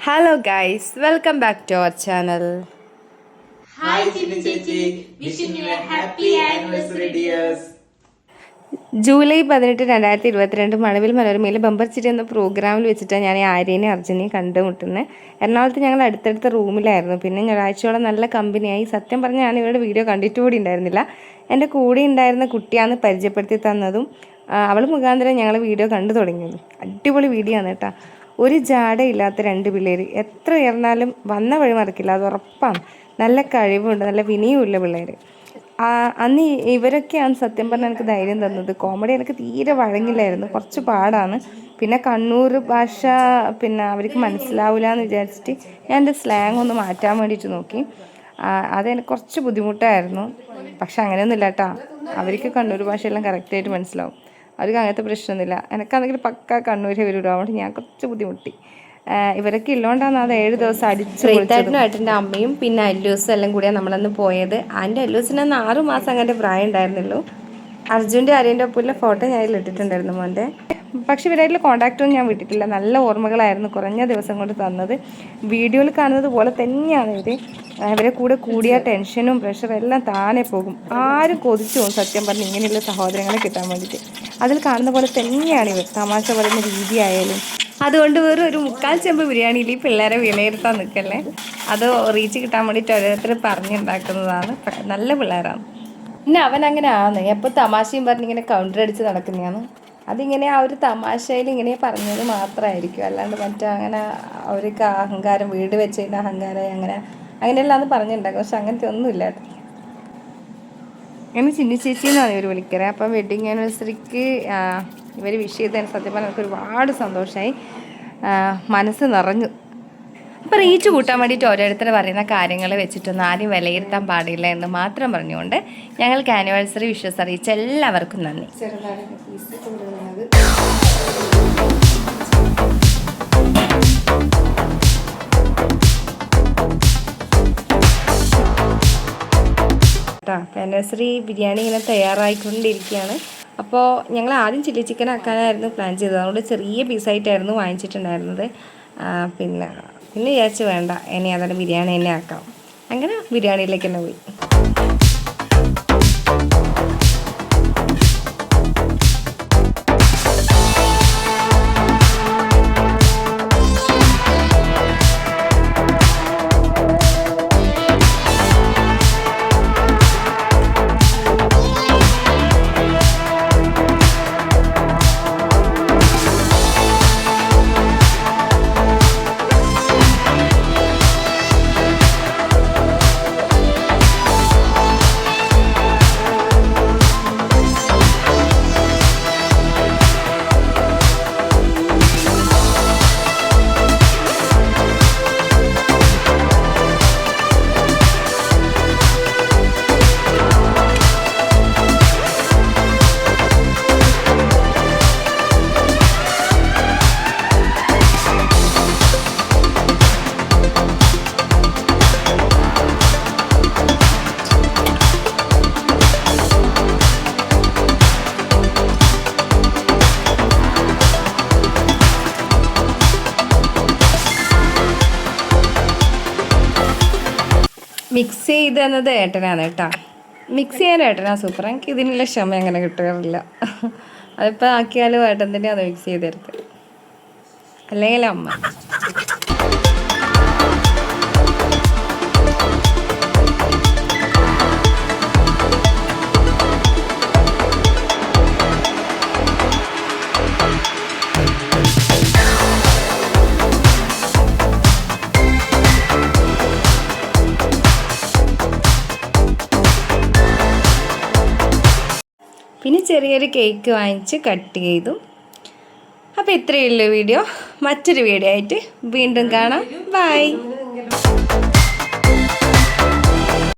Hello guys, welcome back to our channel. Hi Chini Chechi, wishing you a happy anniversary dears. July 18, 2022 Mazhavil മനോരമയിലെ bumper Chiri എന്ന പ്രോഗ്രാമിൽ വെച്ചിട്ടാണ് ഞാൻ ആര്യനെയും അർജുനെയും കണ്ടുമുട്ടുന്നത്. എറണാകുളത്ത് ഞങ്ങൾ അടുത്തടുത്ത റൂമിലായിരുന്നു. പിന്നെ ഞായറാഴ്ചയോളം നല്ല കമ്പനിയായി. സത്യം പറഞ്ഞാൽ ഞാൻ ഇവരുടെ വീഡിയോ കണ്ടിട്ട് കൂടി ഉണ്ടായിരുന്നില്ല. എൻ്റെ കൂടെ ഉണ്ടായിരുന്ന കുട്ടിയാണ് പരിചയപ്പെടുത്തി തന്നതും അവൾ മുഖാന്തരം ഞങ്ങൾ വീഡിയോ കണ്ടു തുടങ്ങിയത്. അടിപൊളി വീഡിയോ ആണ് കേട്ടോ. ഒരു ജാടയില്ലാത്ത രണ്ട് പിള്ളേർ എത്ര ഉയർന്നാലും വന്ന വഴി മറക്കില്ല, അത് ഉറപ്പാണ്. നല്ല കഴിവുണ്ട്, നല്ല വിനയമുള്ള പിള്ളേർ. അന്ന് ഇവരൊക്കെയാണ് സത്യം പറഞ്ഞാൽ എനിക്ക് ധൈര്യം തന്നത്. കോമഡി എനിക്ക് തീരെ വഴങ്ങില്ലായിരുന്നു, കുറച്ച് പാടാണ്. പിന്നെ കണ്ണൂർ ഭാഷ പിന്നെ അവർക്ക് മനസ്സിലാവില്ല എന്ന് വിചാരിച്ചിട്ട് ഞാൻ എൻ്റെ സ്ലാങ് ഒന്ന് മാറ്റാൻ വേണ്ടിയിട്ട് നോക്കി. അതെനിക്ക് കുറച്ച് ബുദ്ധിമുട്ടായിരുന്നു. പക്ഷെ അങ്ങനെയൊന്നുമില്ല കേട്ടോ, അവർക്ക് കണ്ണൂർ ഭാഷയെല്ലാം കറക്റ്റായിട്ട് മനസ്സിലാവും. അവർക്ക് അങ്ങനത്തെ പ്രശ്നമൊന്നുമില്ല. എനിക്കാണെങ്കിൽ പക്ക കണ്ണൂർ വരുള്ളൂ. അതുകൊണ്ട് ഞാൻ കുറച്ച് ബുദ്ധിമുട്ടി. ഇവരൊക്കെ ഇല്ലോണ്ടാണ് അത് 7 ദിവസം അടിച്ചു. ഏട്ടൻ്റെ അമ്മയും പിന്നെ അല്ലൂസും എല്ലാം കൂടിയാണ് നമ്മളന്ന് പോയത്. എൻ്റെ അല്ലൂസിന് അന്ന് 6 മാസം അങ്ങനത്തെ പ്രായം ഉണ്ടായിരുന്നുള്ളൂ. അർജുൻ്റെ ആര്യൻ്റെ ഒപ്പമുള്ള ഫോട്ടോ ഞാൻ ഇതിൽ ഇട്ടിട്ടുണ്ടായിരുന്നു മോൻ്റെ. പക്ഷെ ഇവരായിട്ടുള്ള കോൺടാക്റ്റൊന്നും ഞാൻ വിട്ടിട്ടില്ല. നല്ല ഓർമ്മകളായിരുന്നു കുറഞ്ഞ ദിവസം കൊണ്ട് തന്നത്. വീഡിയോയിൽ കാണുന്നത് പോലെ തന്നെയാണ് ഇവരെ കൂടെ കൂടിയ ടെൻഷനും പ്രഷറും എല്ലാം താനെ പോകും. ആരും കൊതിച്ചു പോകും സത്യം പറഞ്ഞ് ഇങ്ങനെയുള്ള സഹോദരങ്ങളെ കിട്ടാൻ വേണ്ടിയിട്ട്. അതിൽ കാണുന്ന പോലെ തന്നെയാണ് ഇവർ. തമാശ പറയുന്ന രീതിയായാലും. അതുകൊണ്ട് ഒരു 3/4 ചെമ്പ് ബിരിയാണിയിൽ ഈ പിള്ളേരെ വിലയിരുത്താൻ നിൽക്കല്ലേ. അത് റീച്ച് കിട്ടാൻ വേണ്ടിയിട്ട് ഓരോരുത്തർ പറഞ്ഞുണ്ടാക്കുന്നതാണ്. നല്ല പിള്ളേരാണ്. പിന്നെ അവൻ അങ്ങനെ ആണ്, എപ്പോൾ തമാശയും പറഞ്ഞിങ്ങനെ കൗണ്ടർ അടിച്ച് നടക്കുന്നതാണ്. അതിങ്ങനെ ആ ഒരു തമാശയിൽ ഇങ്ങനെ പറഞ്ഞത് മാത്രമായിരിക്കും, അല്ലാണ്ട് മറ്റേ അങ്ങനെ അവർക്ക് അഹങ്കാരം, വീട് വെച്ചതിൻ്റെ അഹങ്കാരം അങ്ങനെയെല്ലാം അത് പറഞ്ഞിട്ടുണ്ടാക്കും. പക്ഷെ അങ്ങനത്തെ ഒന്നുമില്ല കേട്ടോ. അങ്ങനെ ചിന്നി ചേച്ചി എന്നാണ് ഇവർ വിളിക്കുന്നത്. അപ്പം വെഡിങ് ആനിവേഴ്സറിക്ക് ഇവർ വിഷ് ചെയ്തതിന് സത്യം പറഞ്ഞാൽ എനിക്ക് ഒരുപാട് സന്തോഷമായി, മനസ്സ് നിറഞ്ഞു. അപ്പോൾ റീച്ച് കൂട്ടാൻ വേണ്ടിയിട്ട് ഓരോരുത്തർ പറയുന്ന കാര്യങ്ങൾ വെച്ചിട്ടൊന്നും ആരും വിലയിരുത്താൻ പാടില്ല എന്ന് മാത്രം പറഞ്ഞുകൊണ്ട് ഞങ്ങൾക്ക് ആനിവേഴ്സറി വിഷസ് അറിയിച്ച എല്ലാവർക്കും നന്ദി. ആനിവേഴ്സറി ബിരിയാണി ഇങ്ങനെ തയ്യാറായിക്കൊണ്ടിരിക്കുകയാണ്. അപ്പോൾ ഞങ്ങൾ ആദ്യം ചില്ലി ചിക്കൻ ആക്കാനായിരുന്നു പ്ലാൻ ചെയ്തത്. അതുകൊണ്ട് ചെറിയ പീസായിട്ടായിരുന്നു വാങ്ങിച്ചിട്ടുണ്ടായിരുന്നത്. പിന്നെ വിചാരിച്ച് വേണ്ട, ഇനി അതാണ് ബിരിയാണി തന്നെ ആക്കാം. അങ്ങനെ ബിരിയാണിയിലേക്ക് തന്നെ പോയി. മിക്സ് ചെയ്ത് തന്നത് ഏട്ടനാണ് കേട്ടോ. മിക്സ് ചെയ്യാൻ ഏട്ടനാണ് സൂപ്പർ. എനിക്ക് ഇതിനുള്ള ക്ഷമ അങ്ങനെ കിട്ടാറില്ല. അതിപ്പോൾ ആക്കിയാലും ഏട്ടൻ തന്നെയാണ് മിക്സ് ചെയ്തെടുത്ത്, അല്ലെങ്കിൽ അമ്മ. പിന്നെ ചെറിയൊരു കേക്ക് വാങ്ങിച്ച് കട്ട് ചെയ്തു. അപ്പോൾ ഇത്രയേ ഉള്ളൂ വീഡിയോ. മറ്റൊരു വീഡിയോ ആയിട്ട് വീണ്ടും കാണാം. ബൈ.